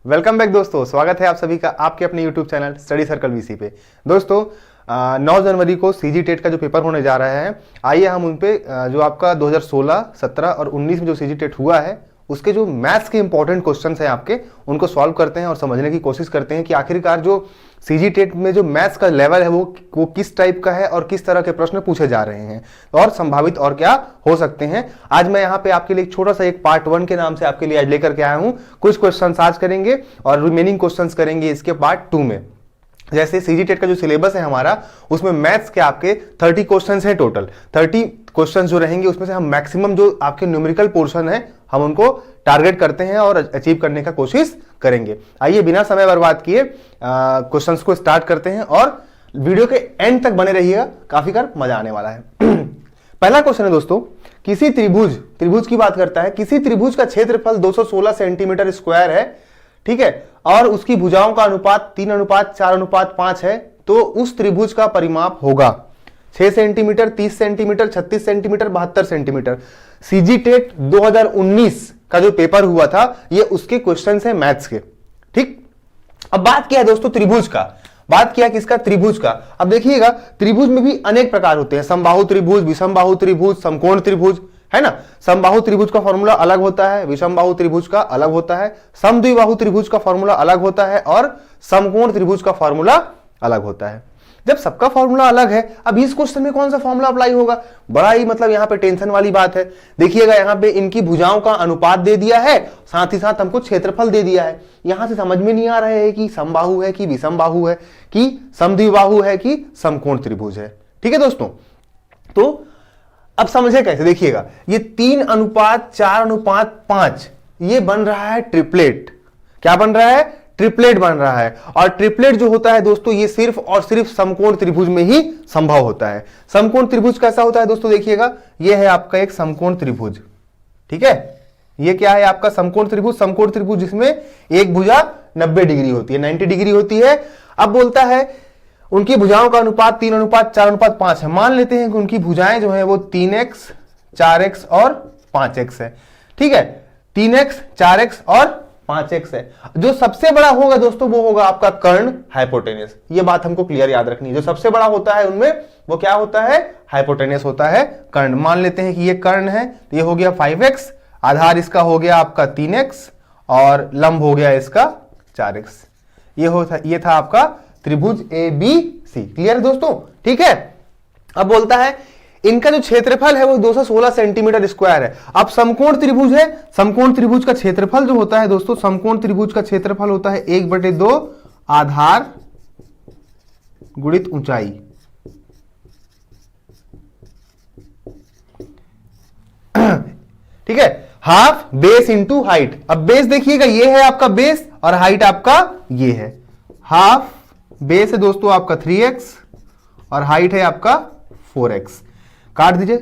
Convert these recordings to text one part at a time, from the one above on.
Welcome back दोस्तों, स्वागत है आप सभी का आपके अपने YouTube channel study circle VC पे। दोस्तों 9 जनवरी को सीजी टेट का जो पेपर होने जा रहा है, आइए हम उन पे जो आपका 2016, 17 और 19 में जो सीजी टेट हुआ है उसके जो मैथ्स के इंपॉर्टेंट क्वेश्चंस हैं आपके, उनको सॉल्व करते हैं और समझने की कोशिश करते हैं कि आखिरकार जो सीजी टेट में जो मैथ्स का लेवल है वो किस टाइप का है और किस तरह के प्रश्न पूछे जा रहे हैं और संभावित और क्या हो सकते हैं। आज मैं यहाँ पे आपके लिए छोटा सा एक पार्ट 1 के नाम से आपके लिए आज लेकर के आया हूँ। कुछ क्वेश्चन आज करेंगे और रिमेनिंग क्वेश्चन करेंगे इसके पार्ट 2 में। जैसे सीजी टेट का जो सिलेबस है हमारा, उसमें मैथ्स के आपके 30 क्वेश्चंस हैं टोटल। 30 क्वेश्चंस जो रहेंगे उसमें से हम मैक्सिमम जो आपके न्यूमेरिकल पोर्शन है हम उनको टारगेट करते हैं और अचीव करने का कोशिश करेंगे। आइए बिना समय बर्बाद किए क्वेश्चंस को स्टार्ट करते हैं और वीडियो के एंड तक बने रहिएगा, काफी कर मजा आने वाला है। पहला क्वेश्चन है दोस्तों, किसी त्रिभुज की बात करता है। किसी त्रिभुज का क्षेत्रफल 216 सेंटीमीटर स्क्वायर है, ठीक है, और उसकी भुजाओं का अनुपात 3:4:5 है, तो उस त्रिभुज का परिमाप होगा 6 centimetre, 30 centimetre, 36 centimetre, 72 centimetre. CG TET 2019 का जो पेपर हुआ था ये उसके क्वेश्चंस हैं मैथ्स के, ठीक। अब बात किया है दोस्तों त्रिभुज का, बात किया किसका? त्रिभुज का। अब देखिएगा त्रिभुज में भी अनेक प्रकार होते हैं, समबाहु त्रिभुज, विषमबाहु त्रिभुज, समकोण त्रिभुज, है ना। समबाहु त्रिभुज का फॉर्मूला अलग होता है, विषमबाहु त्रिभुज का अलग होता है, समद्विबाहु त्रिभुज का फॉर्मूला अलग होता है और समकोण त्रिभुज का फॉर्मूला अलग होता है। जब सबका फॉर्मूला अलग है, अब इस क्वेश्चन में कौन सा फॉर्मूला अप्लाई होगा? बड़ा ही मतलब यहाँ पे टेंशन वाली बात है। देखिएगा यहाँ पे इनकी भुजाओं का अनुपात दे दिया है, साथ ही साथ हमको क्षेत्रफल दे दिया है। यहां से समझ में नहीं आ रहा है कि समबाहु है कि विषमबाहु है कि समद्विबाहु है कि समकोण त्रिभुज है, ठीक है दोस्तों। तो अब समझे कैसे? देखिएगा ये 3:4:5 ये बन रहा है ट्रिपलेट। क्या बन रहा है? ट्रिपलेट बन रहा है। और ट्रिपलेट जो होता है दोस्तों ये सिर्फ और सिर्फ समकोण त्रिभुज में ही संभव होता है। समकोण त्रिभुज कैसा होता है दोस्तों? देखिएगा ये है आपका एक समकोण त्रिभुज, ठीक है। ये क्या है आपका? समकोण त्रिभुज। समकोण त्रिभुज जिसमें एक भुजा 90 डिग्री होती है, 90 डिग्री होती है। अब बोलता है उनकी भुजाओं का अनुपात 3:4:5 है। मान लेते हैं कि उनकी भुजाएं जो है वो 3x, 4x और 5x है, ठीक है। 3x, 4x और 5x है। जो सबसे बड़ा होगा दोस्तों वो होगा आपका कर्ण, हाइपोटेनस। ये बात हमको क्लियर याद रखनी है। जो सबसे बड़ा होता है उनमें वो क्या होता है? हाइपोटेनस होता है, कर्ण। मान लेते हैं कि ये कर्ण है, तो ये हो गया 5x, आधार इसका हो गया आपका 3x और लंब हो गया इसका 4x। ये था आपका त्रिभुज ABC। क्लियर है दोस्तों? ठीक है। अब बोलता है इनका जो क्षेत्रफल है वो 216 सेंटीमीटर स्क्वायर है। अब समकोण त्रिभुज है, समकोण त्रिभुज का क्षेत्रफल जो होता है दोस्तों, समकोण त्रिभुज का क्षेत्रफल होता है 1/2 आधार गुणित ऊंचाई। ठीक है, हाफ बेस इंटू हाइट। अब बेस देखिएगा ये है आपका बेस और हाइट आपका ये है। हाफ बेस है दोस्तों आपका 3x और हाइट है आपका 4x। काट दीजिए,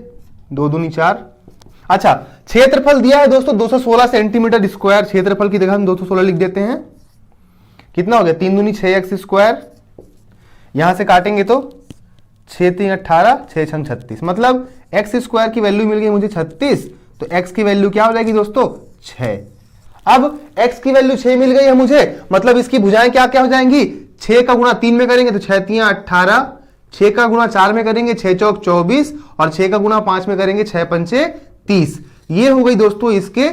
2 दूनी 4। अच्छा, क्षेत्रफल दिया है दोस्तों 216 सेंटीमीटर स्क्वायर। क्षेत्रफल की जगह हम 216 लिख देते हैं। कितना हो गया? 3 दूनी 6x स्क्वायर। यहां से काटेंगे तो 6 3 18, 6 6 36, मतलब x स्क्वायर की वैल्यू मिल गई मुझे 36। तो x की वैल्यू क्या हो जाएगी दोस्तों? 6। अब x की वैल्यू 6 मिल गई है मुझे, मतलब इसकी भुजाएं क्या क्या हो जाएंगी? 6 का गुणा 3 में करेंगे तो 6 3 18, 6 का गुणा 4 में करेंगे 6 चौक 24 और 6 का गुणा 5 में करेंगे 6 पंचे 30। ये हो गई दोस्तों इसके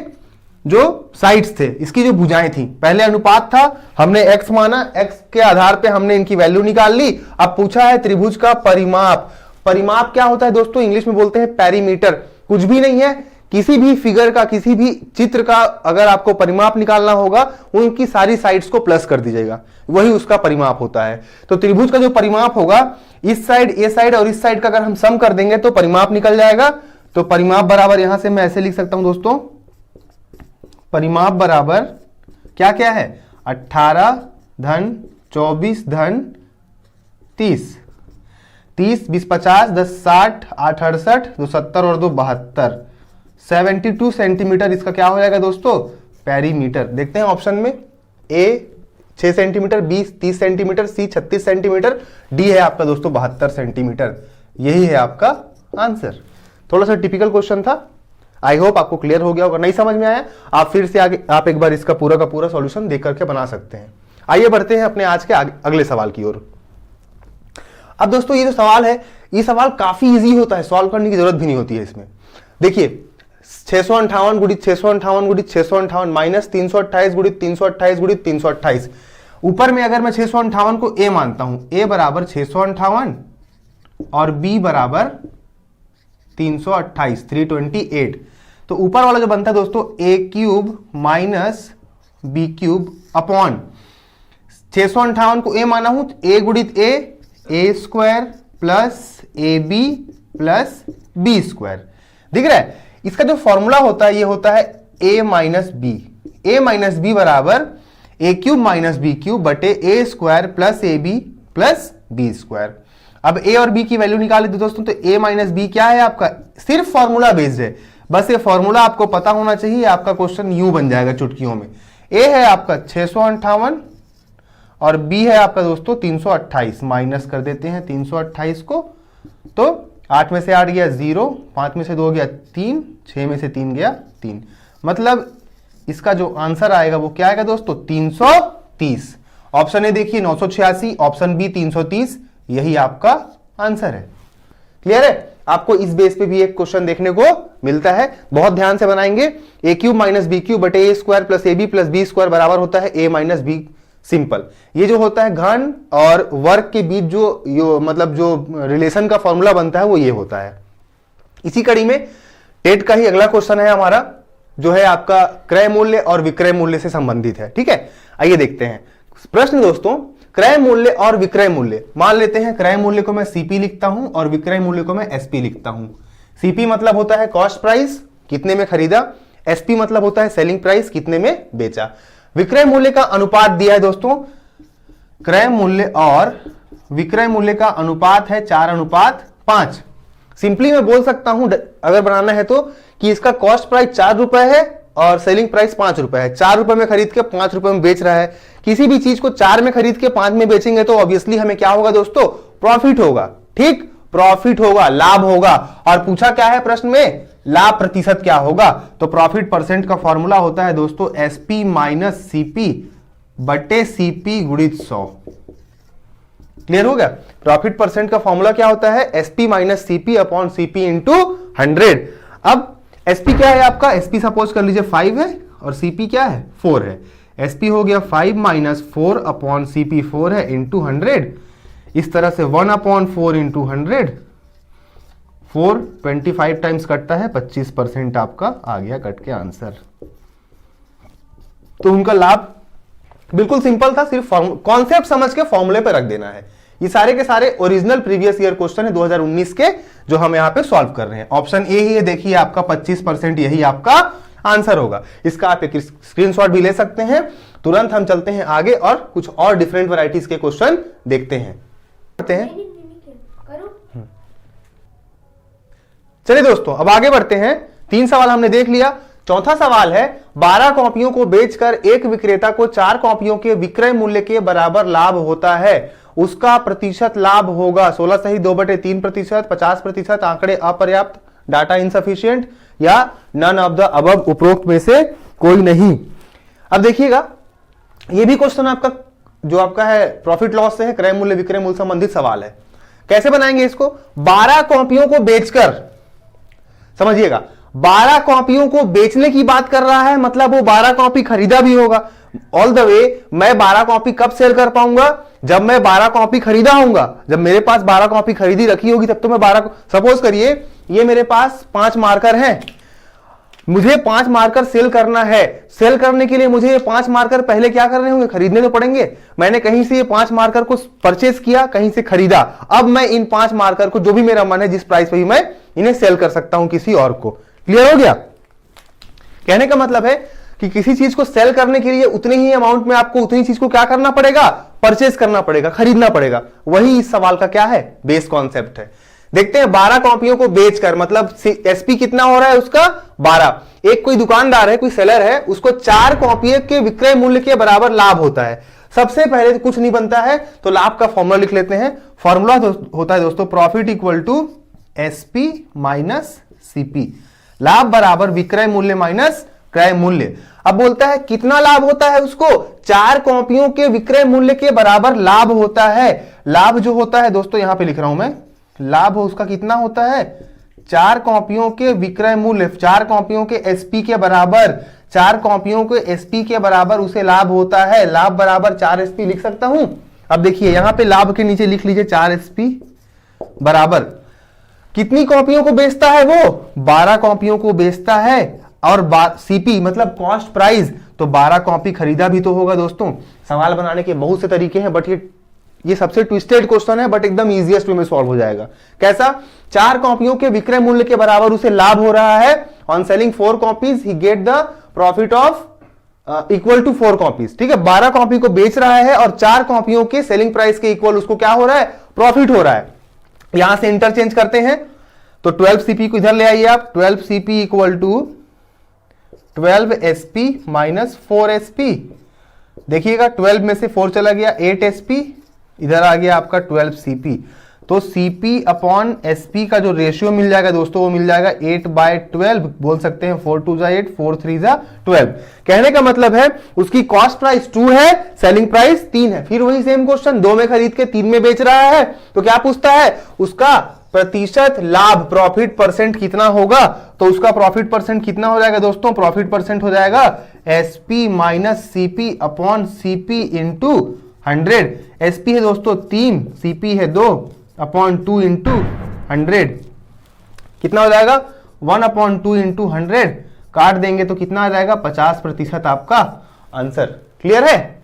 जो साइड्स थे, इसकी जो भुजाएं थी। पहले अनुपात था, हमने x माना, x के आधार पे हमने इनकी वैल्यू निकाल ली। अब पूछा है त्रिभुज का परिमाप। परिमाप क्या होता है दोस्तों? इंग्लिश में बोलते हैं पेरीमीटर। कुछ भी नहीं है, किसी भी फिगर का, किसी भी चित्र का अगर आपको परिमाप निकालना होगा, उनकी सारी साइड्स को प्लस कर दीजिएगा, वही उसका परिमाप होता है। तो त्रिभुज का जो परिमाप होगा, इस साइड, ये साइड और इस साइड का अगर हम सम कर देंगे तो परिमाप निकल जाएगा। तो परिमाप बराबर यहां से मैं ऐसे लिख सकता हूं दोस्तों, परिमाप बराबर क्या क्या है? 18 धन 24 धन 30, 30 20 50 10 60 8 68 2 70 और 2 72, 72 सेंटीमीटर इसका क्या हो जाएगा दोस्तों? पेरीमीटर। देखते हैं ऑप्शन में, ए 6 सेंटीमीटर, बी 30 सेंटीमीटर, सी 36 सेंटीमीटर, डी है आपका दोस्तों 72 सेंटीमीटर। यही है आपका आंसर। थोड़ा सा टिपिकल क्वेश्चन था। आई होप आपको क्लियर हो गया होगा। नहीं समझ में आया आप फिर से आगे आप एक बार इसका पूरा का पूरा सॉल्यूशन देख करके बना सकते हैं। आइए बढ़ते हैं अपने आज के अगले सवाल की ओर। अब दोस्तों ये जो सवाल है, ये सवाल काफी इजी होता है, सॉल्व करने की जरूरत भी नहीं होती है इसमें। देखिए 658 गुणित 658 गुणित 658 माइनस 328 गुणित 328 गुणित 328। ऊपर में अगर मैं 658 को a मानता हूं, a बराबर 658 और b बराबर 328 328, तो ऊपर वाला जो बनता है दोस्तों a cube minus B cube upon 658 को a माना हूं, a गुणित a square plus A B plus B square. दिख रहा है? इसका जो फॉर्मूला होता है ये होता है a माइनस बी बराबर a cube minus B cube बटे a square plus A b square. अब a और b की वैल्यू निकाल लेते दोस्तों, तो a माइनस बी क्या है आपका, सिर्फ फॉर्मूला बेस्ड है, बस ये फॉर्मूला आपको पता होना चाहिए, आपका क्वेश्चन यूं बन जाएगा चुटकियों में। a है आपका 658 और b है आपका दोस्तों 328, माइनस कर देते हैं 328 को, तो 8 में से 8 गया 0, 5 में से 2 गया 3, 6 में से 3 गया 3, मतलब इसका जो आंसर आएगा वो क्या आएगा दोस्तों 330। ऑप्शन ए देखिए 986, ऑप्शन बी 330, यही आपका आंसर है। क्लियर है? आपको इस बेस पे भी एक क्वेश्चन देखने को मिलता है, बहुत ध्यान से बनाएंगे। A cube minus B cube बटे a square plus A B plus B square बराबर होता है ए माइनस बी सिंपल। ये जो होता है घन और वर्ग के बीच जो मतलब जो रिलेशन का फॉर्मूला बनता है वो ये होता है। इसी कड़ी में टेट का ही अगला क्वेश्चन है हमारा, जो है आपका क्रय मूल्य और विक्रय मूल्य से संबंधित है। ठीक है, आइए देखते हैं प्रश्न दोस्तों। क्रय मूल्य और विक्रय मूल्य, मान लेते हैं क्रय मूल्य को मैं सीपी लिखता हूं और विक्रय मूल्य को मैं एसपी लिखता हूं। सीपी मतलब होता है कॉस्ट प्राइस, कितने में खरीदा, एसपी मतलब होता है सेलिंग प्राइस, कितने में बेचा। विक्रय मूल्य का अनुपात दिया है दोस्तों, क्रय मूल्य और विक्रय मूल्य का अनुपात है 4:5। सिंपली मैं बोल सकता हूं अगर बनाना है तो कि इसका कॉस्ट प्राइस 4 रुपए है और सेलिंग प्राइस 5 रुपए है। 4 रुपए में खरीद के 5 रुपए में बेच रहा है। किसी भी चीज को 4 में खरीद के 5 में बेचेंगे तो ऑब्वियसली हमें क्या होगा दोस्तों, प्रॉफिट होगा। ठीक, प्रॉफिट होगा, लाभ होगा। और पूछा क्या है प्रश्न में, लाभ प्रतिशत क्या होगा, तो प्रॉफिट परसेंट का फॉर्मूला होता है दोस्तों एसपी माइनस सीपी बटे सीपी गुणित 100। क्लियर हो गया? प्रॉफिट परसेंट का फॉर्मूला क्या होता है, SP minus CP upon CP into 100। अब एसपी क्या है आपका, एसपी सपोज कर लीजिए 5 है और सीपी क्या है 4 है। एसपी हो गया 5 माइनस 4 अपॉन सीपी 4 है इंटू 100। इस तरह से 1/4 इंटू 100, 4 25 टाइम्स कटता है, 25% आपका आ गया कट के आंसर। तो उनका लाभ बिल्कुल सिंपल था, सिर्फ कॉन्सेप्ट समझ के फॉर्मूले पे रख देना है। ये सारे के सारे ओरिजिनल प्रीवियस ईयर क्वेश्चन है 2019 के, जो हम यहां पे सॉल्व कर रहे हैं। ऑप्शन ए ही है, देखिए आपका 25%, यही आपका आंसर होगा। इसका आप एक स्क्रीनशॉट भी ले सकते हैं। तुरंत हम चलते हैं आगे और कुछ और डिफरेंट वैरायटीज के क्वेश्चन देखते हैं। चलिए दोस्तों अब आगे बढ़ते हैं। 3 सवाल हमने देख लिया। चौथा सवाल है, 12 कॉपियों को बेचकर एक विक्रेता को 4 कॉपियों के विक्रय मूल्य के बराबर लाभ होता है, उसका प्रतिशत लाभ होगा 16 सही 2/3%, 50%, आंकड़े अपर्याप्त, डाटा इनसफिशिएंट या नन ऑफ द अबव, उपरोक्त में से कोई नहीं। अब देखिएगा यह भी क्वेश्चन आपका जो आपका है प्रॉफिट लॉस से है, क्रय मूल्य विक्रय मूल्य संबंधित सवाल है। कैसे बनाएंगे इसको, 12 कॉपियों को बेचकर, समझिएगा 12 कॉपियों को बेचने की बात कर रहा है, मतलब वो 12 कॉपी खरीदा भी होगा। ऑल द वे मैं 12 कॉपी कब सेल कर पाऊंगा, जब मैं 12 कॉपी खरीदा होऊंगा। जब मेरे पास 12 कॉपी खरीदी रखी होगी तब तो मैं 12, सपोज करिए ये मेरे पास 5 मार्कर हैं, मुझे 5 मार्कर सेल करना है। सेल करने के लिए मुझे ये 5 मार्कर पहले क्या करने होंगे, खरीदने तो पड़ेंगे। मैंने कहीं से ये 5 मार्कर को परचेस किया, कहीं से खरीदा। अब मैं इन 5 मार्कर को जो भी मेरा मन है जिस प्राइस पे भी मैं इन्हें सेल कर सकता हूं किसी और को। क्लियर हो गया? कहने का मतलब है कि किसी चीज को सेल करने के लिए उतने ही अमाउंट में आपको उतनी चीज को क्या करना पड़ेगा, परचेस करना पड़ेगा, खरीदना पड़ेगा। वही इस सवाल का क्या है, बेस कॉन्सेप्ट है। देखते हैं 12 कॉपियों को बेचकर, मतलब एसपी कितना हो रहा है उसका 12। एक कोई दुकानदार है, कोई सेलर है, उसको 4 कॉपी के विक्रय मूल्य के बराबर लाभ होता है। सबसे पहले कुछ नहीं बनता है तो लाभ का फॉर्मूला लिख लेते हैं। फॉर्मूला होता है दोस्तों profit equal to SP minus CP. लाभ बराबर विक्रय मूल्य माइनस क्रय मूल्य। अब बोलता है कितना लाभ होता है उसको, 4 कॉपियों के विक्रय मूल्य के बराबर लाभ होता है। लाभ जो होता है दोस्तों यहां पे लिख रहा हूं मैं, लाभ उसका कितना होता है, 4 कॉपियों के विक्रय मूल्य, 4 कॉपियों के एसपी के बराबर, 4 कॉपियों के एसपी के बराबर उसे लाभ होता है। लाभ बराबर 4 एसपी लिख सकता हूं। अब देखिए यहां पे लाभ के नीचे लिख लीजिए 4 एसपी बराबर कितनी कॉपियों को बेचता है वो, 12 कॉपियों को बेचता है। और सीपी मतलब कॉस्ट प्राइस, तो 12 कॉपी खरीदा भी तो होगा दोस्तों। सवाल बनाने के बहुत से तरीके हैं, बट ये सबसे ट्विस्टेड क्वेश्चन है, बट एकदम इजीएस्ट वे में सॉल्व हो जाएगा। कैसा, 4 कॉपियों के विक्रय मूल्य के बराबर उसे लाभ हो रहा है। On selling 4 copies he get the profit of equal to 4 copies. ठीक है, 12 कॉपी को बेच रहा है और 4 कॉपियों के सेलिंग प्राइस के इक्वल उसको क्या हो रहा है, प्रॉफिट हो रहा है। यहां से इंटरचेंज करते हैं तो 12 सीपी को इधर ले आइए आप, 12 CP equal to 12 SP minus 4 SP. देखिएगा 12 में से 4 चला गया, 8 एसपी, इधर आ गया आपका 12 सीपी। तो सीपी अपॉन एसपी का जो रेशियो मिल जाएगा दोस्तों वो मिल जाएगा 8/12, बोल सकते हैं 4 2 8, 4 3 12। कहने का मतलब है उसकी कॉस्ट प्राइस 2 है, सेलिंग प्राइस 3 है। फिर वही सेम क्वेश्चन, 2 में खरीद के 3 में बेच रहा है, तो क्या पूछता है, उसका प्रतिशत लाभ, प्रॉफिट परसेंट कितना होगा। तो उसका प्रॉफिट परसेंट कितना हो जाएगा दोस्तों, प्रॉफिट परसेंट हो जाएगा SP minus CP upon CP into 100। SP है दोस्तों 3, सीपी है 2 अपॉन 2 इंटू 100, कितना हो जाएगा 1/2 इंटू 100। काट देंगे तो कितना आ जाएगा, 50% आपका आंसर। क्लियर है।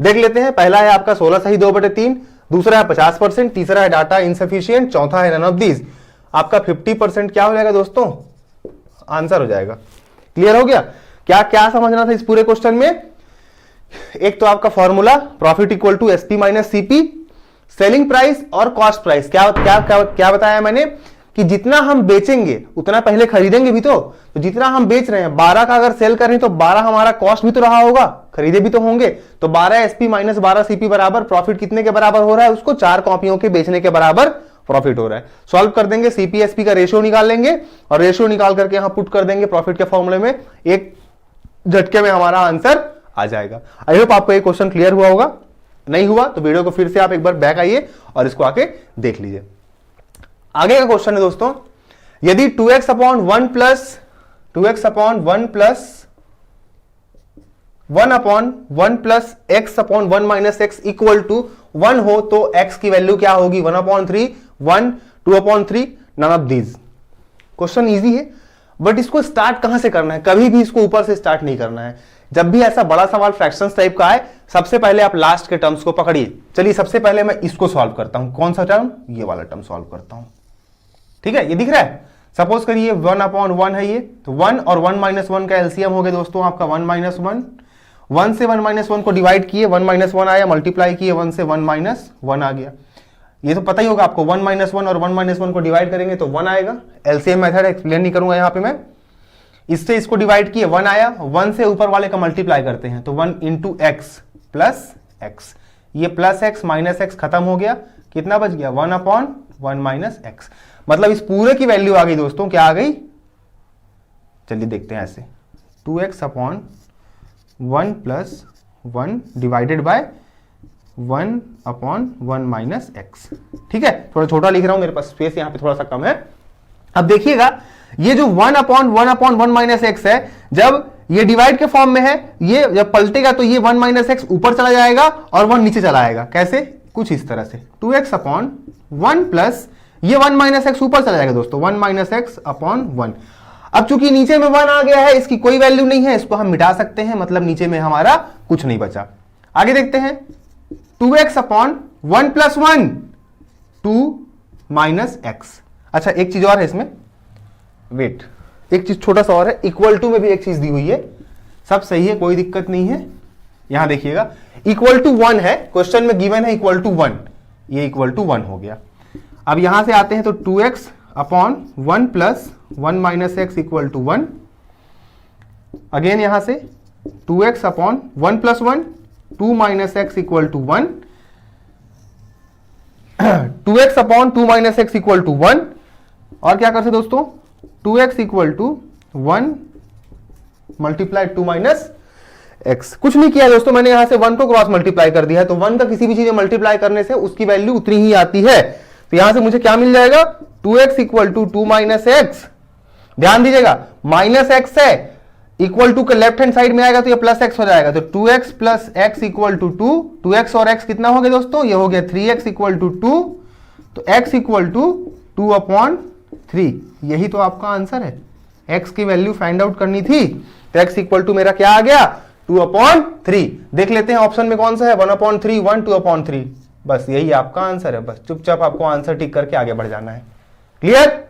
देख लेते हैं, पहला है आपका 16 सही 2/3, दूसरा है 50%, तीसरा है डाटा इनसफिशिएंट, चौथा है नन ऑफ दीज। आपका 50% क्या हो जाएगा दोस्तों, आंसर हो जाएगा। क्लियर हो गया। क्या क्या समझना था इस पूरे क्वेश्चन में, एक तो आपका formula profit equal to SP minus CP, selling price और कॉस्ट प्राइस। क्या क्या क्या क्या बताया मैंने कि जितना हम बेचेंगे उतना पहले खरीदेंगे भी तो जितना हम बेच रहे हैं 12 का अगर सेल कर रहे हैं तो 12 हमारा कॉस्ट भी तो रहा होगा, खरीदे भी तो होंगे। तो 12 एसपी माइनस 12 सीपी बराबर प्रॉफिट कितने के बराबर हो रहा है, उसको 4 कॉपियों के बेचने के बराबर प्रॉफिट हो रहा है। सॉल्व कर देंगे, सीपी एसपी का रेशियो निकाल लेंगे और रेशियो निकाल करके यहां पुट कर देंगे प्रॉफिट के फॉर्मूले में, एक झटके में हमारा आंसर आ जाएगा। आई होप आपको ये क्वेश्चन क्लियर हुआ होगा। नहीं हुआ तो वीडियो को फिर से आप एक बार बैक आइए और इसको आके देख लीजिए। आगे का क्वेश्चन है दोस्तों, यदि 2x upon 1 plus 2x upon 1 plus 1 upon 1 plus x upon 1 minus x equal to 1 हो तो x की वैल्यू क्या होगी, 1/3, 1, 2/3, none of these. Question easy है, बट इसको स्टार्ट कहां से करना है, कभी भी इसको ऊपर से स्टार्ट नहीं करना है। जब भी ऐसा बड़ा सवाल फ्रैक्शंस टाइप का है, सबसे पहले आप लास्ट के टर्म्स को पकड़िए। चलिए सबसे पहले मैं इसको सॉल्व करता हूं। कौन सा टर्म, ये वाला टर्म सॉल्व करता हूं। ठीक है, ये दिख रहा है। सपोज करिए 1/1 है ये, तो 1 और 1 माइनस 1 का एलसीएम हो गया दोस्तों आपका 1 माइनस 1। 1 से 1 माइनस 1 को डिवाइड किए, 1 माइनस 1 आया, मल्टीप्लाई किए 1 से 1 माइनस 1 आ गया। ये तो पता ही होगा आपको, 1 माइनस 1 और 1 माइनस 1 को डिवाइड करेंगे तो 1 आएगा। एलसीएम मेथड एक्सप्लेन नहीं करूंगा यहां पे मैं। इससे इसको डिवाइड किए 1 आया, 1 से ऊपर वाले का मल्टीप्लाई करते हैं तो 1 इंटू एक्स प्लस एक्स, ये प्लस एक्स माइनस एक्स खत्म हो गया, कितना बच गया 1/1 माइनस एक्स। मतलब इस पूरे की वैल्यू आ गई दोस्तों, क्या आ गई, चलिए देखते हैं ऐसे, 2x upon 1 plus 1 divided by 1/1 minus x. ठीक है, थोड़ा छोटा लिख रहा हूं, मेरे पास स्पेस यहां पे थोड़ा सा कम है। अब देखिएगा ये जो 1/1 माइनस एक्स है, जब ये डिवाइड के फॉर्म में है, ये जब पलटेगा तो ये 1 माइनस एक्स ऊपर चला जाएगा और 1 नीचे चला आएगा। कैसे, कुछ इस तरह से 2x अपॉन 1 प्लस ये 1 माइनस एक्स ऊपर चला जाएगा दोस्तों, 1 माइनस एक्स अपॉन 1। अब चूंकि नीचे में 1 आ गया है, इसकी कोई वैल्यू नहीं है, इसको हम मिटा सकते हैं, मतलब नीचे में हमारा कुछ नहीं बचा। आगे देखते हैं, 2x upon 1 plus 1, 2 minus x. अच्छा एक चीज और है इसमें, वेट, एक चीज छोटा सा और है, इक्वल टू में भी एक चीज दी हुई है, सब सही है, कोई दिक्कत नहीं है। यहां देखिएगा इक्वल टू 1 है, क्वेश्चन में गिवन है इक्वल टू 1, ये इक्वल टू 1 हो गया। अब यहां से आते हैं तो 2x upon 1 plus 1 minus X equal to 1। Again यहां से 2x upon 1 plus 1, 2 minus X equal to 1। 2x upon 2 minus X equal to 1। और क्या करते दोस्तों, 2x equal to 1 multiply 2 minus x। कुछ नहीं किया दोस्तों, मैंने यहां से 1 को क्रॉस मल्टीप्लाई कर दिया है, तो 1 का किसी भी चीज में मल्टीप्लाई करने से उसकी वैल्यू उतनी ही आती है। तो यहां से मुझे क्या मिल जाएगा, 2x equal to 2 minus x. ध्यान दीजिएगा माइनस एक्स है, इक्वल टू के लेफ्ट हैंड साइड में आएगा तो ये प्लस एक्स हो जाएगा, तो 2x plus x equal to 2। 2x और x कितना हो गया दोस्तों, ये हो गया 3x इक्वल टू 2, तो x इक्वल टू 2/3। यही तो आपका आंसर है। x की वैल्यू फाइंड आउट करनी थी, तो x इक्वल टू मेरा क्या आ गया, 2/3। देख लेते हैं ऑप्शन में कौन सा है, 1/3, 1, 2/3। बस यही आपका आंसर है। बस चुपचाप आपको आंसर टिक करके आगे बढ़ जाना है। क्लियर,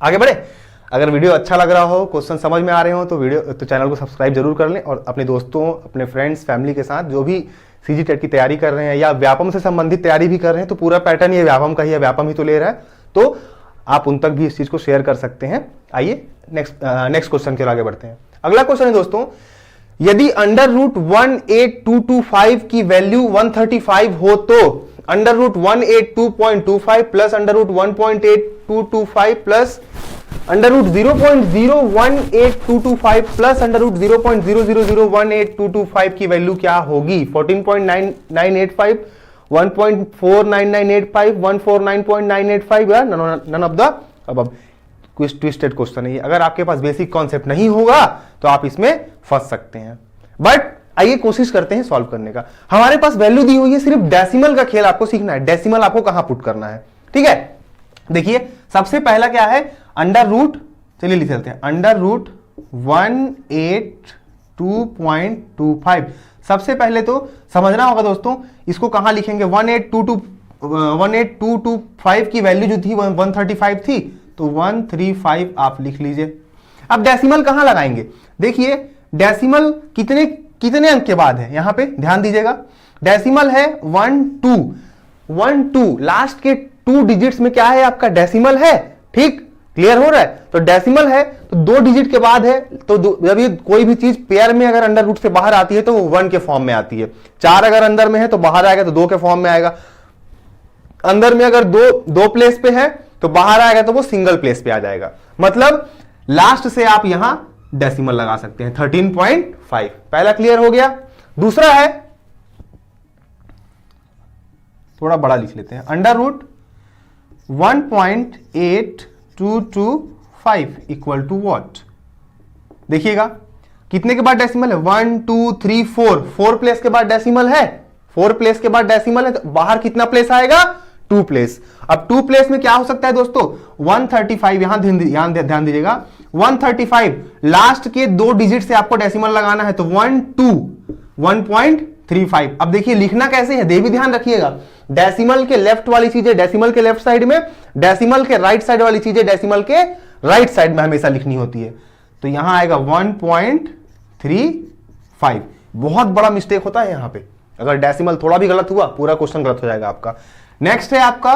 आगे बढ़े। अगर वीडियो अच्छा लग रहा हो, क्वेश्चन समझ में आ रहे हो तो चैनल को सब्सक्राइब जरूर कर लें, और अपने दोस्तों, अपने फ्रेंड्स, फैमिली के साथ जो भी सीजी टेट की तैयारी कर रहे हैं या व्यापम से संबंधित तैयारी भी कर रहे हैं, तो पूरा पैटर्न ये व्यापम का ही है, व्यापम ही तो ले रहा है, तो आप उन तक भी इस चीज को शेयर कर सकते हैं। आइए नेक्स्ट क्वेश्चन की ओर आगे बढ़ते हैं। अगला क्वेश्चन है दोस्तों, यदि √18225 की वैल्यू 135 हो तो √182.25 प्लस √1.8225 प्लस √0.018225 प्लस √0.00018225 की वैल्यू क्या होगी। 14.985, 1.49985, 149.985 या none of the above. Twisted question है ये। अगर आपके पास बेसिक कॉन्सेप्ट नहीं होगा तो आप इसमें फंस सकते हैं, बट आइए कोशिश करते हैं सॉल्व करने का। हमारे पास वैल्यू दी हुई है, सिर्फ डेसिमल का खेल आपको सीखना है। डेसिमल आपको कहां पुट करना है, ठीक है। देखिए सबसे पहला क्या है, अंडर रूट, चलिए लिख लेते हैं, अंडर रूट 182.25। सबसे पहले तो समझना होगा दोस्तों, इसको कहां लिखेंगे, 18225 की वैल्यू जो थी 135 थी, तो 135 आप लिख लीजिए। अब डेसिमल कहां लगाएंगे, देखिए डेसिमल कितने अंक के बाद है, यहां पे ध्यान दीजिएगा। डेसिमल है 1 2 लास्ट के 2 डिजिट्स में क्या है, आपका डेसिमल है। ठीक, क्लियर हो रहा है। तो डेसिमल है तो 2 डिजिट के बाद है, तो जब ये कोई भी चीज पेयर में अगर अंडर रूट से बाहर आती है तो वो 1 के फॉर्म में आती है। 4 अगर अंदर में है तो बाहर आएगा तो 2 के फॉर्म में आएगा। अंदर में अगर दो प्लेस पे है तो बाहर आएगा तो वो सिंगल प्लेस पे आ जाएगा। मतलब लास्ट से आप यहां डेसिमल लगा सकते हैं, 13.5। पहला क्लियर हो गया। दूसरा है, थोड़ा बड़ा लिख लेते हैं, under root 1.8225 equal to what. देखिएगा कितने के बाद डेसिमल है, 1 2 3 4 प्लेस के बाद डेसिमल है, 4 प्लेस के बाद डेसिमल है, तो बाहर कितना प्लेस आएगा, 2 प्लेस। अब 2 प्लेस में क्या हो सकता है दोस्तों, 135। यहां ध्यान दीजिएगा, 135 लास्ट के 2 डिजिट से आपको डेसिमल लगाना है, तो 1 2 1.35। अब देखिए लिखना कैसे है, दे भी ध्यान रखिएगा। डेसिमल के लेफ्ट वाली चीजें डेसिमल के लेफ्ट साइड में, डेसिमल के राइट साइड वाली चीजें डेसिमल के राइट साइड में हमेशा लिखनी होती है। तो यहां आएगा 1.35। बहुत बड़ा मिस्टेक होता है यहां पे, अगर डेसिमल थोड़ा भी गलत हुआ पूरा क्वेश्चन गलत हो जाएगा आपका। नेक्स्ट है आपका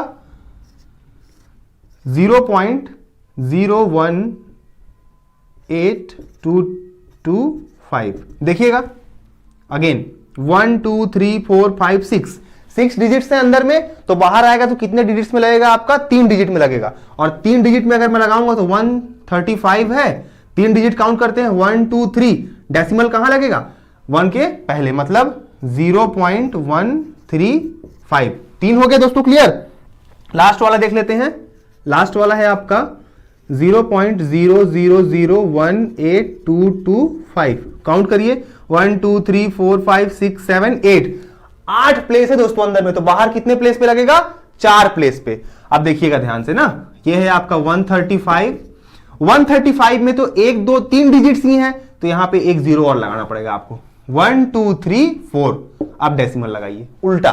0.018225। देखिएगा अगेन 1 2 3 4 5 6 डिजिट्स है अंदर में, तो बाहर आएगा तो कितने डिजिट्स में लगेगा, आपका 3 डिजिट में लगेगा। और 3 डिजिट में अगर मैं लगाऊंगा तो 135 है, 3 डिजिट काउंट करते हैं, 1 2 3, डेसिमल कहां लगेगा, 1 के पहले, मतलब 0.135। 3 हो गया दोस्तों, क्लियर। लास्ट वाला देख लेते हैं। लास्ट वाला है आपका 0.000182225। काउंट करिए, 1 2 3 4 5 6 7 8। 8 प्लेस है दोस्तों अंदर में, तो बाहर कितने प्लेस पे लगेगा, 4 प्लेस पे। अब देखिएगा ध्यान से ना, ये है आपका 135। 135 में तो 1 2 3 डिजिट्स ही हैं, तो यहां पे एक 0 और लगाना पड़ेगा आपको। 1 2 3 4। अब डेसिमल लगाइए उल्टा,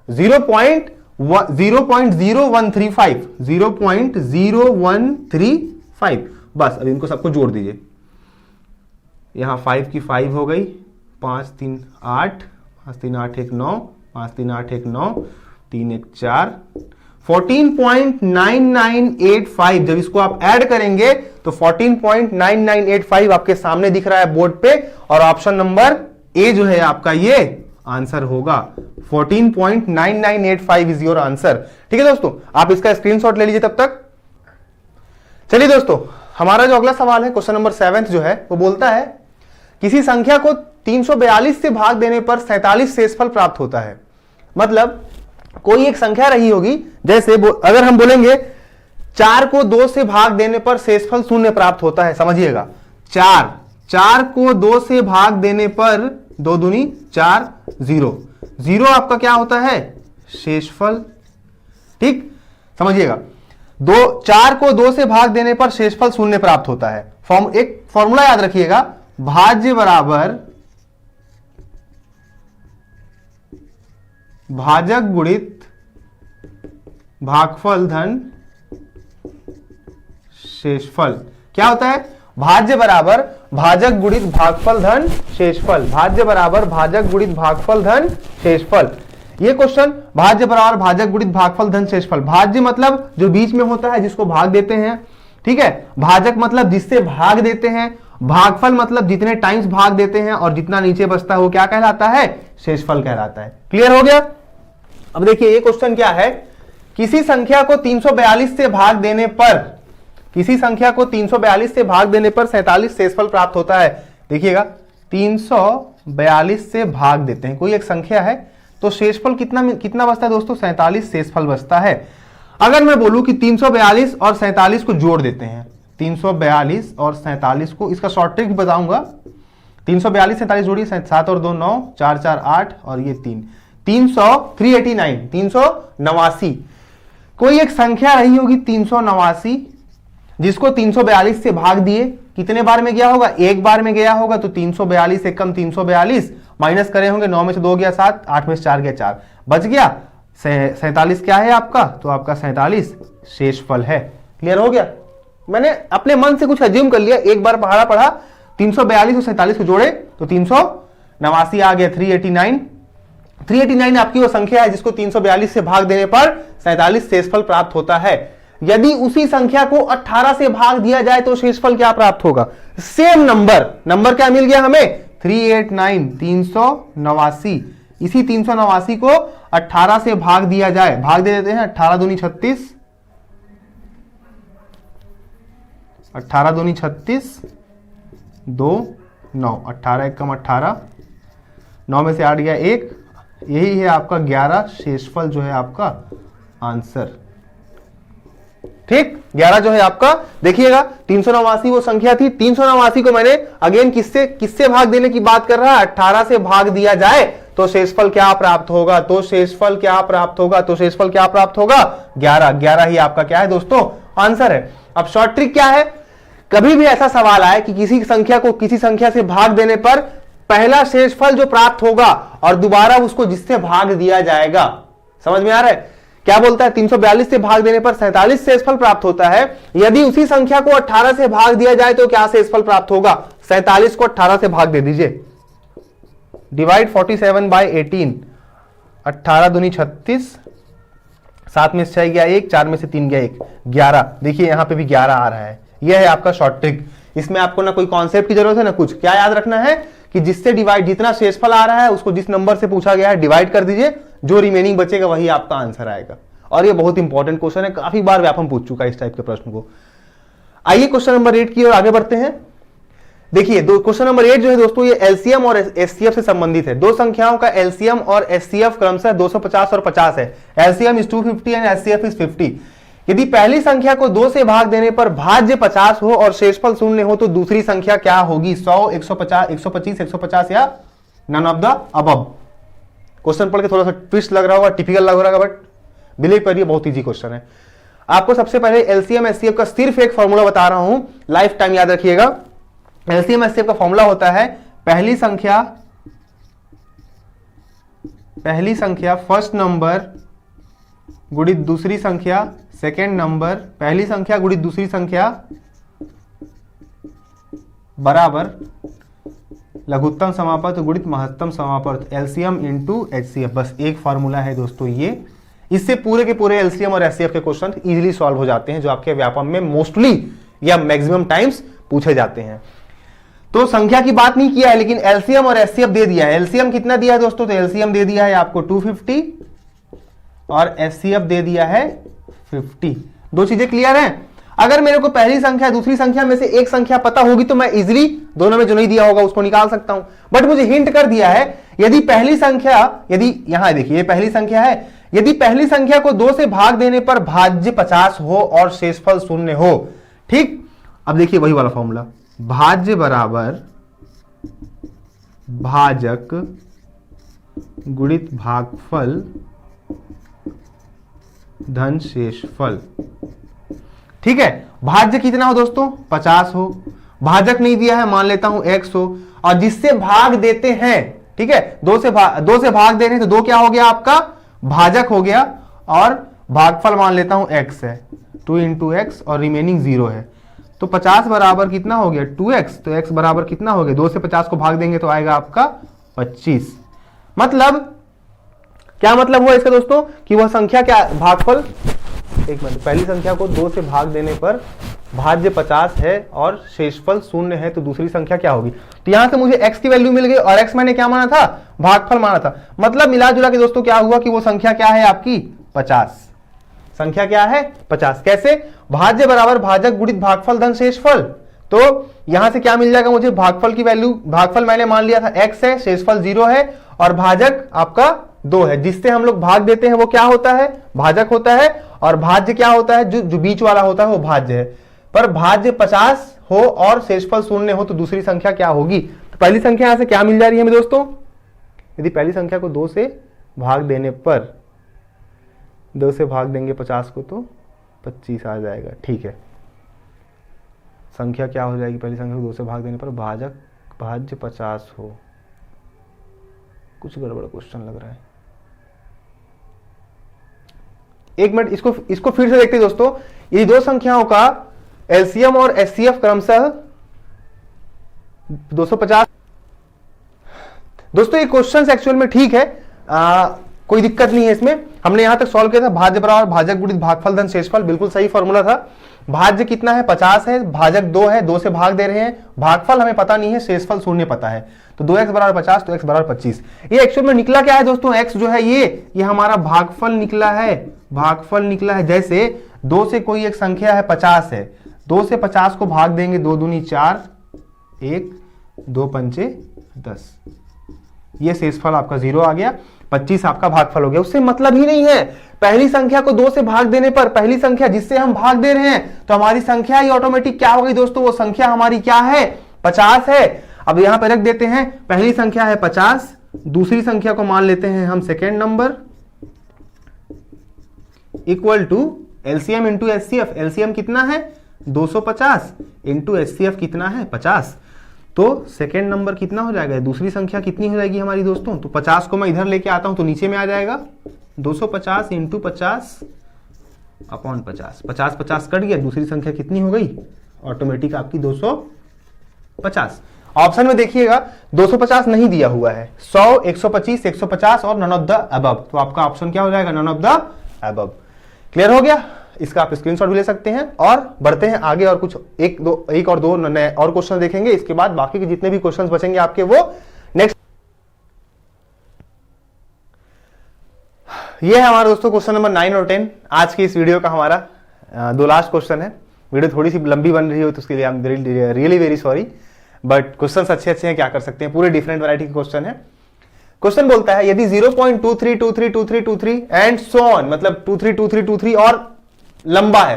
0.0135। 0.0135। बस अब इनको सबको जोड़ दीजिए, यहां 5 की 5 हो गई, 5 3 8, 5 3 8 1 9, 5 3 8 1 9, 3 1 4, 14.9985। जब इसको आप ऐड करेंगे तो 14.9985 आपके सामने दिख रहा है बोर्ड पे, और ऑप्शन नंबर ए जो है आपका ये आंसर होगा। 14.9985 इज योर आंसर। ठीक है दोस्तों, आप इसका स्क्रीनशॉट ले लीजिए तब तक। चलिए दोस्तों हमारा जो अगला सवाल है क्वेश्चन नंबर 7 जो है वो बोलता है किसी संख्या को 342 से भाग देने पर 47 शेषफल प्राप्त होता है। मतलब कोई एक संख्या रही होगी, जैसे अगर हम बोलेंगे 4 को 2 से भाग देने पर शेषफल 0 प्राप्त होता है। समझिएगा, 4 को 2 से भाग देने पर 2 दूनी 4, 0 आपका क्या होता है? शेषफल। ठीक, समझिएगा, 4 को 2 से भाग देने पर शेषफल 0 प्राप्त होता है। एक फॉर्मूला याद रखिएगा, भाज्य बराबर भाजक गुणित भागफल धन शेषफल। क्या होता है? भाज्य बराबर भाजक गुणित भागफल धन शेषफल। भाज्य बराबर भाजक गुणित भागफल धन शेषफल। ये क्वेश्चन भाज्य बराबर भाजक गुणित भागफल धन शेषफल। भाज्य मतलब जो बीच में होता है जिसको भाग देते हैं, ठीक है। भाजक मतलब जिससे भाग देते हैं। भागफल मतलब जितने टाइम्स भाग देते हैं और जितना नीचे बचता है वो क्या कहलाता है? शेषफल कहलाता है। क्लियर हो गया? अब देखिए ये क्वेश्चन क्या है, किसी संख्या को 342 से भाग देने पर, किसी संख्या को 342 से भाग देने पर 47 शेषफल प्राप्त होता है। देखिएगा 342 से भाग देते हैं, कोई एक संख्या है तो शेषफल कितना बचता है दोस्तों? 47 शेषफल बचता है। अगर मैं बोलूं कि 342 और 47 को जोड़ देते हैं, 342 और 47 को, इसका शॉर्ट ट्रिक बताऊंगा। 342 47 जोड़िए, 7 और 2 9, 4 4 8 और ये 389। कोई एक संख्या रही होगी 389 जिसको 342 से भाग दिए, कितने बार में गया होगा? एक बार में गया होगा। तो 342 से कम 342 माइनस करे होंगे, 9 में से 2 गया 7, 8 में से 4 गया 4, बच गया 47 क्या है आपका? तो आपका 47 शेषफल है। क्लियर हो गया? मैंने अपने मन से कुछ अज्यूम कर लिया, एक बार पढ़ा 342 और 47 को जोड़े तो 389 आ गया। 389 आपकी वो संख्या है जिसको 342 से भाग देने पर 47 शेषफल प्राप्त होता है। यदि उसी संख्या को 18 से भाग दिया जाए तो शेषफल क्या प्राप्त होगा? सेम नंबर क्या मिल गया हमें? 389, 389। इसी 389 को 18 से भाग दिया जाए, भाग दे देते हैं, 18 दूनी 36, 18 दूनी 36, 2 9, 18 एक कम 18, 9 में से 8 गया 1, यही है आपका 11 शेषफल जो है आपका आंसर। ठीक, 11 जो है आपका। देखिएगा 389 वो संख्या थी, 389 को मैंने अगेन किससे भाग देने की बात कर रहा है? 18 से भाग दिया जाए तो शेषफल क्या प्राप्त होगा? तो शेषफल क्या प्राप्त होगा? तो शेषफल क्या प्राप्त होगा? 11 ही आपका क्या है दोस्तों? आंसर है। अब शॉर्ट ट्रिक क्या है, कभी भी ऐसा सवाल आए कि किसी संख्या को किसी संख्या से भाग देने पर पहला शेषफल जो प्राप्त होगा और दोबारा उसको जिससे भाग दिया जाएगा, समझ में आ रहा है? क्या बोलता है? 342 से भाग देने पर 47 शेषफल प्राप्त होता है। यदि उसी संख्या को 18 से भाग दिया जाए तो क्या शेषफल प्राप्त होगा? 47 को 18 से भाग दे दीजिए, डिवाइड 47/18, 18 दूनी 36, 7 में से 6 गया 1, 4 में से 3 गया 1, 11। देखिए यहां पे भी 11 आ रहा है। यह है आपका शॉर्ट ट्रिक। इसमें आपको ना कोई कॉन्सेप्ट की जरूरत है ना कुछ, क्या याद रखना है कि जिससे डिवाइड, जितना शेषफल आ रहा है उसको जिस नंबर से पूछा गया है डिवाइड कर दीजिए, जो रिमेनिंग बचेगा वही आपका आंसर आएगा। और ये बहुत इंपॉर्टेंट क्वेश्चन है, काफी बार व्यापम पूछ चुका है इस टाइप के प्रश्न को। आइए क्वेश्चन नंबर 8 की ओर आगे बढ़ते हैं। देखिए क्वेश्चन नंबर 8 जो है दोस्तों ये एलसीएम और एचसीएफ से संबंधित है। दो संख्याओं का एलसीएम और एचसीएफ क्रमशः 250 और 50 है। LCM is 250 and HCF is 50। यदि पहली संख्या को 2 से भाग देने पर भाज्य 50 हो और शेषफल 0 हो तो दूसरी संख्या क्या होगी? 100, 150, 125, 150 या none of the above. Question पढ़ के थोड़ा सा ट्विस्ट लग रहा होगा, टिपिकल लग रहा होगा, बट बिलीव करिए बहुत इजी क्वेश्चन है। आपको सबसे पहले एलसीएम एचसीएफ का सिर्फ एक फॉर्मूला बता रहा हूं, लाइफ टाइम याद रखिएगा। एलसीएम एचसीएफ का फॉर्मूला होता है पहली संख्या फर्स्ट नंबर गुणित दूसरी संख्या सेकेंड नंबर, पहली संख्या गुणित दूसरी संख्या बराबर लघुत्तम समापवर्त गुणित महत्तम समापवर्त, एलसीएम इंटू एचसीएफ। बस एक फॉर्मूला है दोस्तों ये। इससे पूरे के पूरे एलसीएम और एचसीएफ के क्वेश्चन इजीली सॉल्व हो जाते हैं, जो आपके व्यापम में मोस्टली या मैक्सिमम टाइम्स पूछे जाते हैं। तो संख्या की बात नहीं किया है, लेकिन एलसीएम और एचसीएफ दे दिया है। एलसीएम कितना दिया है दोस्तों? तो एलसीएम दे दिया है आपको 250 और एचसीएफ दे दिया है 50। दो चीजें क्लियर हैं। अगर मेरे को पहली संख्या दूसरी संख्या में से एक संख्या पता होगी तो मैं इजीली दोनों में जो नहीं दिया होगा उसको निकाल सकता हूं। बट मुझे हिंट कर दिया है, यदि पहली संख्या, यदि यहां देखिए ये पहली संख्या है, यदि पहली संख्या को 2 से भाग देने पर भाज्य 50 हो और शेषफल 0 हो। ठीक, अब देखिए वही वाला फॉर्मूला, भाज्य बराबर भाजक गुणित भागफल धन शेषफल। ठीक है, भाज्य कितना हो दोस्तों, 50 हो, भाजक नहीं दिया है, मान लेता हूं x हो, और जिससे भाग देते हैं, ठीक है, 2 से भाग दे रहे हैं तो 2 क्या हो गया आपका, भाजक हो गया, और भागफल मान लेता हूं x है, 2 इंटू एक्स और रिमेनिंग 0 है, तो 50 बराबर कितना हो गया 2x, तो x बराबर कितना हो गया, 2 से 50 को भाग देंगे तो आएगा आपका 25। मतलब क्या मतलब हुआ इसका दोस्तों, कि वह संख्या क्या, भागफल, एक मिनट, पहली संख्या को 2 से भाग देने पर भाज्य 50 है और शेषफल 0 है, तो दूसरी संख्या क्या होगी। तो यहां से मुझे x की वैल्यू मिल गई और x मैंने क्या माना था, भागफल माना था। मतलब मिला जुला के दोस्तों क्या हुआ कि वो संख्या क्या है आपकी 50, संख्या क्या है 50। कैसे, भाज्य बराबर भाजक गुणित भागफल धन शेषफल। तो यहां से क्या मिल जाएगा मुझे, भागफल की वैल्यू, भागफल मैंने मान लिया था x है, शेषफल 0 है, और भाजक आपका 2 है, जिससे हम लोग भाग देते हैं वो क्या होता है, भाजक होता है, और भाज्य क्या होता है, जो बीच वाला होता है वो भाज्य है। पर भाज्य 50 हो और शेषफल 0 हो तो दूसरी संख्या क्या होगी। तो पहली संख्या यहां से क्या मिल जा रही है हमें दोस्तों, यदि पहली संख्या को 2 से भाग देने पर, 2 से भाग देंगे 50 को तो 25 आ जाएगा। ठीक है, संख्या क्या हो जाएगी, पहली संख्या को 2 से भाग देने पर भाज्य 50 हो। कुछ गड़बड़ क्वेश्चन लग रहा है, एक मिनट, इसको फिर से देखते हैं दोस्तों। ये दो संख्याओं का एलसीएम और एचसीएफ क्रमशः 250। दोस्तों ये क्वेश्चन एक्चुअल में ठीक है, कोई दिक्कत नहीं है इसमें। हमने यहां तक सॉल्व किया था, भाज्य बराबर भाजक गुणित भागफल धन शेषफल, बिल्कुल सही फॉर्मूला था। भाज्य कितना है 50 है, भाजक 2 है, 2 से भाग दे रहे हैं, भागफल हमें पता नहीं है, शेषफल 0 पता है, तो 2x बराबर 50 तो x बराबर 25। ये एक्चुअल में निकला क्या है दोस्तों, x जो है ये हमारा भागफल निकला है, भागफल निकला है। जैसे 2 से कोई एक संख्या है 50 है, 2 से 50 को भाग देंगे, 2 दूनी 4, 1 2 पंचे 10, ये शेषफल आपका 0 आ गया, 25 आपका भागफल हो गया। उससे मतलब ही नहीं है, पहली संख्या को 2 से भाग देने पर, पहली संख्या जिससे हम भाग दे रहे हैं, तो हमारी संख्या ही ऑटोमेटिक क्या हो गई दोस्तों, वो संख्या हमारी क्या है 50 है। अब यहां पर रख देते हैं, पहली संख्या है 50, दूसरी संख्या को मान लेते हैं हम second number, equal to LCM into HCF. LCM कितना है 250 इंटू एचसीएफ कितना है 50, तो सेकेंड नंबर कितना हो जाएगा, दूसरी संख्या कितनी हो जाएगी हमारी दोस्तों, तो 50 को मैं इधर लेके आता हूं तो नीचे में आ जाएगा 250 इंटू 50 अपॉन 50, 50 कट गया, दूसरी संख्या कितनी हो गई ऑटोमेटिक आपकी 250। ऑप्शन में देखिएगा 250 नहीं दिया हुआ है, 100, 125, 150 और नन ऑफ द अबव, तो आपका ऑप्शन क्या हो जाएगा, none of the above. Clear हो गया, इसका आप स्क्रीनशॉट भी ले सकते हैं। और बढ़ते हैं आगे, और कुछ एक और दो नए और क्वेश्चन देखेंगे, इसके बाद बाकी के जितने भी क्वेश्चंस बचेंगे आपके वो नेक्स्ट। ये है हमारा दोस्तों क्वेश्चन नंबर 9 और 10 आज की इस वीडियो का हमारा दो लास्ट क्वेश्चन है। वीडियो थोड़ी सी लंबी बन रही हो तो उसके लिए I am really very sorry, but question अच्छे हैं, क्या कर सकते हैं, पूरे डिफरेंट वैरायटी के क्वेश्चन है। क्वेश्चन बोलता है यदि 0.23232323 एंड सो ऑन, मतलब 232323 और लंबा है,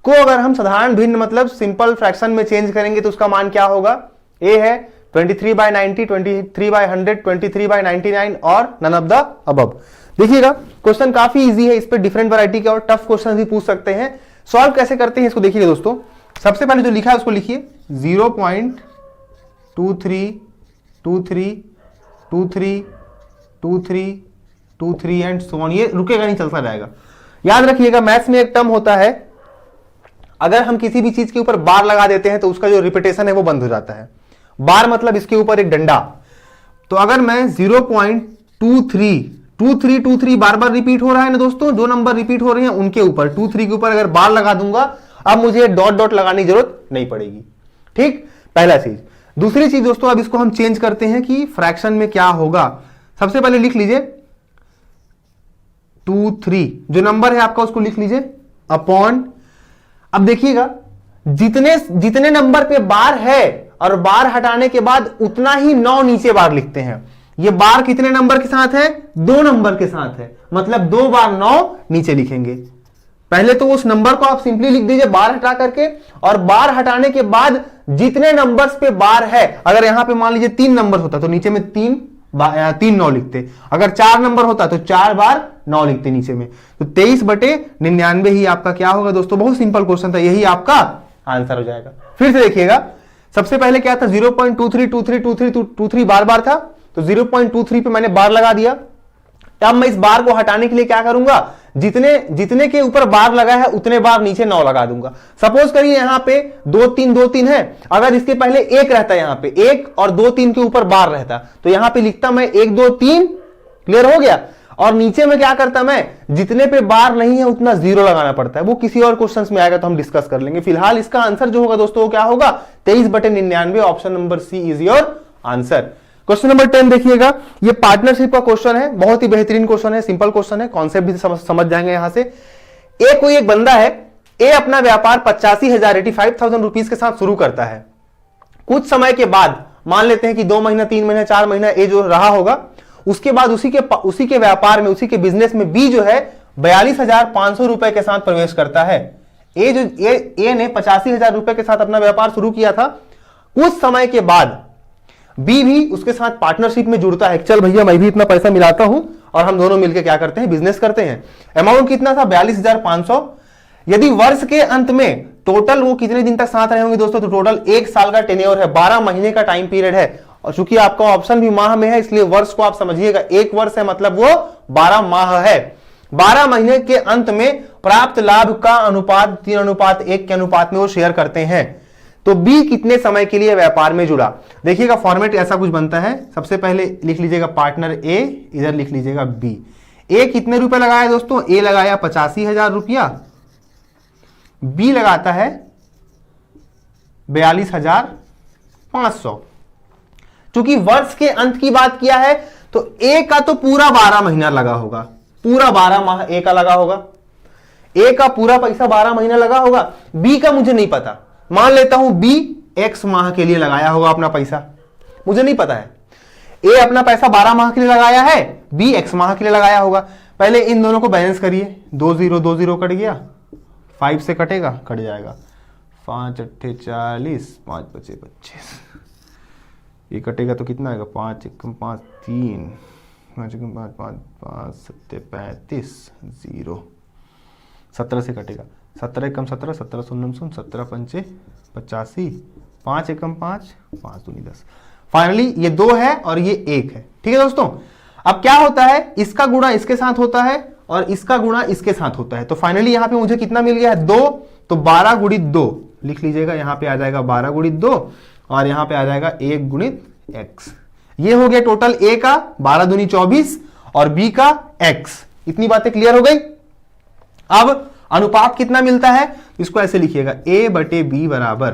को अगर हम साधारण भिन्न मतलब सिंपल फ्रैक्शन में चेंज करेंगे तो उसका मान क्या होगा। ए है 23/90, 23/100, 23/99 और नन ऑफ द अबव। देखिएगा क्वेश्चन काफी इजी है, इस पे डिफरेंट वैरायटी के और टफ क्वेश्चन भी पूछ सकते हैं। सॉल्व कैसे करते हैं इसको देखिए दोस्तों। सबसे पहले जो लिखा है उसको लिखिए 0.23232323 एंड सो ऑन, ये रुकेगा नहीं, चलता जाएगा। याद रखिएगा मैथ्स में एक टर्म होता है, अगर हम किसी भी चीज के ऊपर बार लगा देते हैं तो उसका जो रिपीटेशन है वो बंद हो जाता है। बार मतलब इसके ऊपर एक डंडा, तो अगर मैं 0.2323 बार बार रिपीट हो रहा है ना दोस्तों, जो नंबर रिपीट हो रहे हैं उनके ऊपर 23 के ऊपर अगर बार लगा दूंगा, अब मुझे डॉट डॉट लगाने की जरूरत नहीं पड़ेगी। ठीक, पहला चीज। दूसरी चीज दोस्तों, अब इसको हम चेंज करते हैं कि फ्रैक्शन में क्या होगा। सबसे पहले लिख लीजिए 23, जो नंबर है आपका उसको लिख लीजिए अपॉन, अब देखिएगा, जितने जितने नंबर पे बार है और बार हटाने के बाद उतना ही 9 नीचे बार लिखते हैं। ये बार कितने नंबर के साथ है? 2 नंबर के साथ है, मतलब 2 बार 9 नीचे लिखेंगे। पहले तो उस नंबर को आप सिंपली लिख दीजिए बार हटा करके, और बार हटाने के बाद जितने नंबर्स पे बार है, अगर यहां पे मान लीजिए 3 नंबर होता तो नीचे में 3 9 लिखते, अगर 4 नंबर होता तो 4 बार 9 लिखते नीचे में। तो 23/99 ही आपका क्या होगा दोस्तों? बहुत सिंपल क्वेश्चन था, यही आपका आंसर हो जाएगा। फिर से देखिएगा, सबसे पहले क्या था? 0.232323 बार बार था, तो 0.23 पे मैंने बार लगा दिया। तब मैं इस बार को हटाने के लिए क्या करूंगा? जितने के ऊपर बार लगा है उतने बार नीचे 9 लगा दूंगा। सपोज करिए यहां पे 2 3 2 3 है, अगर इसके पहले 1 रहता, यहां पे 1 और 2 3 के ऊपर बार रहता, तो यहां पे लिखता मैं 1 2 3, क्लियर हो गया। और नीचे में क्या करता मैं? जितने पे बार नहीं है उतना 0 लगाना पड़ता है। वो किसी और क्वेश्चंस में आएगा तो हम डिस्कस कर लेंगे। फिलहाल इसका आंसर जो होगा दोस्तों वो क्या होगा? 23/99, option number C is your answer. Question number 10 देखिएगा, ये पार्टनरशिप का क्वेश्चन है, बहुत ही बेहतरीन क्वेश्चन है, सिंपल क्वेश्चन है, कॉन्सेप्ट भी समझ जाएंगे यहां से। कोई एक बंदा है, ए अपना व्यापार 85,000 रुपीज के साथ शुरू करता है। कुछ समय के बाद, मान लेते हैं कि 2 महीना 3 महीना 4 महीना ए जो रहा होगा, उसके बाद उसी के व्यापार में, उसी के बिजनेस में बी जो है 42,500 रुपए के साथ प्रवेश करता है। ए ने 85,000 रुपए के साथ अपना व्यापार शुरू किया था। कुछ समय के बाद बी भी उसके साथ पार्टनरशिप में जुड़ता है, चल भैया मैं भी इतना पैसा मिलाता हूं और हम दोनों मिलकर क्या करते हैं? बिजनेस करते हैं। अमाउंट कितना था? 42,500। यदि वर्ष के अंत में टोटल वो कितने दिन तक साथ रहे होंगे दोस्तों? तो टोटल 1 साल का टेन्योर है, 12 महीने का टाइम पीरियड है। और चूंकि आपका ऑप्शन भी माह में है, इसलिए वर्ष को आप समझिएगा, 1 वर्ष है मतलब वो 12 माह है। 12 महीने के अंत में प्राप्त लाभ का अनुपात 3:1 के अनुपात में वो शेयर करते हैं। तो बी कितने समय के लिए व्यापार में जुड़ा? देखिएगा, फॉर्मेट ऐसा कुछ बनता है। सबसे पहले लिख लीजिएगा पार्टनर ए, इधर लिख लीजिएगा बी। ए कितने रुपए लगाया दोस्तों? ए लगाया 85,000 रुपया, बी लगाता है 42,500। चूंकि वर्ष के अंत की बात किया है तो ए का तो पूरा 12 महीना लगा होगा, पूरा 12 माह ए का लगा होगा, ए का पूरा पैसा 12 महीना लगा होगा। बी का मुझे नहीं पता, मान लेता हूं बी x माह के लिए लगाया होगा अपना पैसा, मुझे नहीं पता है। ए अपना पैसा 12 माह के लिए लगाया है, बी x माह के लिए लगाया होगा। पहले इन दोनों को बैलेंस करिए, 2 0 कट गया, 5 से कटेगा, कट जाएगा, 5 8 40, 5 5 25, ये कटेगा तो कितना आएगा? 5 1 5 3, 5 1 5 5 5 7 35, 0, 17 से कटेगा, 17 1 17, 17 0 0, 17 5 85, 5 1 5, 5 2 10। फाइनली ये 2 है और ये 1 है। ठीक है दोस्तों, अब क्या होता है? इसका गुणा इसके साथ होता है और इसका गुणा इसके साथ होता है। तो फाइनली यहां पे मुझे कितना मिल गया है? 2। तो 12 गुणित 2 लिख लीजिएगा, यहां पे आ जाएगा 12 गुणित 2 और यहां पे आ जाएगा 1 गुणित x। ये हो गया टोटल a का 12 दूनी 24 और b का x। इतनी बातें क्लियर हो गई। अब अनुपात कितना मिलता है? इसको ऐसे लिखिएगा, a/b बराबर,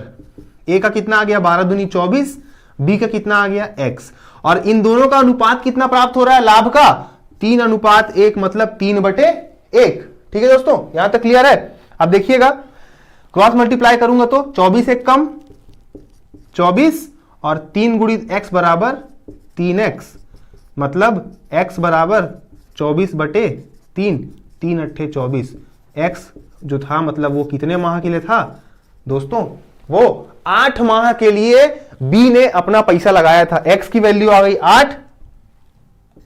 a का कितना आ गया? 12 दूनी 24, b का कितना आ गया? x। और इन दोनों का अनुपात कितना प्राप्त हो रहा है लाभ का? 3:1, मतलब 3/1। ठीक है दोस्तों, यहां तक क्लियर है। अब देखिएगा, क्रॉस मल्टीप्लाई करूंगा तो 24 एक कम 24 और 3 गुणित x बराबर 3x, मतलब x बराबर 24/3, 3 8 24। x जो था मतलब वो कितने माह के लिए था दोस्तों? वो 8 माह के लिए b ने अपना पैसा लगाया था। x की वैल्यू आ गई 8,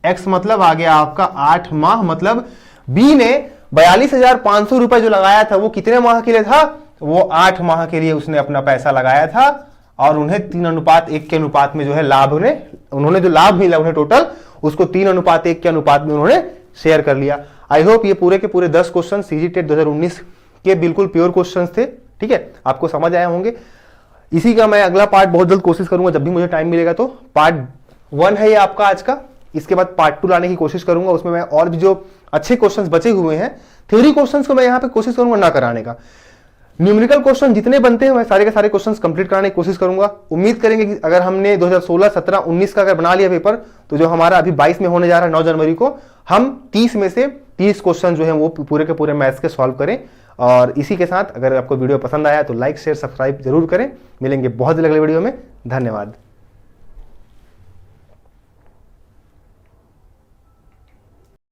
x मतलब आ गया आपका 8 माह, मतलब b ने 42,500 रुपए जो लगाया था वो कितने माह के लिए था? वो 8 माह के लिए उसने अपना पैसा लगाया था और उन्हें 3:1 के अनुपात में जो है लाभ उन्होंने जो लाभ मिला उन्हें टोटल, उसको 3:1 के अनुपात में उन्होंने शेयर कर लिया। आई होप ये पूरे के पूरे 10 क्वेश्चन सीजी टेट 2019 के बिल्कुल प्योर क्वेश्चंस थे। ठीक है, आपको समझ आए होंगे। इसी का मैं अगला पार्ट बहुत जल्द कोशिश करूंगा, जब भी मुझे टाइम मिलेगा। तो पार्ट 1 है ये आपका आज का, इसके बाद पार्ट 2 लाने की कोशिश करूंगा। उसमें मैं और भी जो अच्छे क्वेश्चंस बचे हुए हैं, थ्योरी क्वेश्चंस को मैं यहाँ पे कोशिश करूंगा ना कराने का। न्यूमेरिकल क्वेश्चन जितने बनते हैं मैं सारे के सारे क्वेश्चंस कंप्लीट कराने की कोशिश करूंगा। उम्मीद करेंगे कि अगर हमने 2016, 17, 19 का अगर बना लिया पेपर, तो जो हमारा अभी 22 में होने जा रहा है 9 जनवरी को, हम 30 में से 30 क्वेश्चन जो है वो पूरे के पूरे मैथ्स के सॉल्व करें और इसी के साथ अगर आपको वीडियो पसंद आया तो लाइक शेयर सब्सक्राइब जरूर करें। मिलेंगे बहुत जल्द अगले वीडियो में। धन्यवाद।